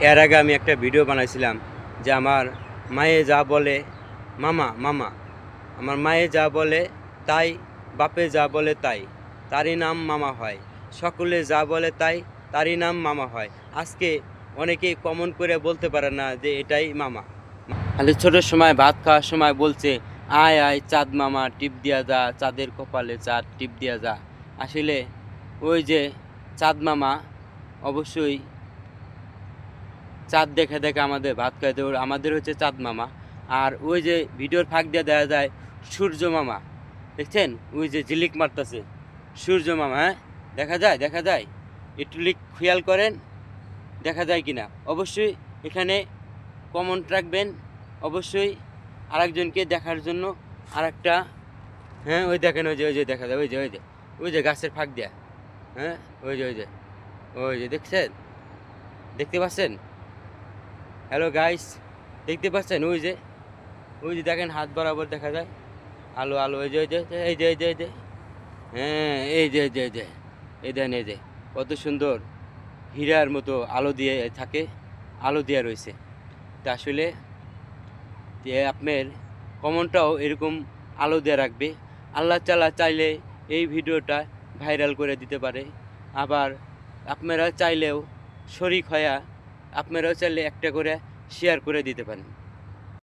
এর আগে আমি একটা ভিডিও বানাইছিলাম যে আমার মায়ে যা বলে মামা মামা, আমার মায়ে যা বলে তাই, বাপে যা বলে তাই, তারই নাম মামা হয়। সকলে যা বলে তাই, তারই নাম মামা হয়। আজকে অনেকেই কমন করে বলতে পারে না যে এটাই মামা। খালি ছোটোর সময় ভাত খাওয়ার সময় বলছে আয় আয় চাঁদ মামা টিপ দিয়া যা, চাঁদের কপালে চাঁদ টিপ দিয়া যা। আসলে ওই যে চাঁদ মামা অবশ্যই চাঁদ দেখে দেখে আমাদের ভাত খাইতে, আমাদের হচ্ছে চাঁদ মামা। আর ওই যে ভিডিওর ফাঁক দিয়ে দেখা যায় সূর্য মামা, দেখছেন ওই যে ঝিলিক মারতেছে সূর্য মামা। হ্যাঁ, দেখা যায় দেখা যায়, একটু খেয়াল করেন দেখা যায় কিনা। অবশ্যই এখানে কমেন্ট রাখবেন, অবশ্যই আরেকজনকে দেখার জন্য আরেকটা। হ্যাঁ ওই দেখেন, ওই যে দেখা যায়, ওই যে গাছের ফাঁক দেয়া। হ্যাঁ ওই যে দেখছেন, দেখতে পাচ্ছেন? হ্যালো গাইস, দেখতে পাচ্ছেন? ওই যে দেখেন হাত বরাবর দেখা যায় আলো আলো। এই যে হ্যাঁ এই দেন, এই যে কত সুন্দর হীরার মতো আলো দিয়ে থাকে, আলো দিয়ে রয়েছে। তা আসলে যে আপনার কমনটাও এরকম আলো দিয়ে রাখবে। আল্লাহ তাআলা চাইলে এই ভিডিওটা ভাইরাল করে দিতে পারে। আবার আপনারা চাইলেও শরিক হয়া আপনারাও চাইলে একটা করে শেয়ার করে দিতে পারেন।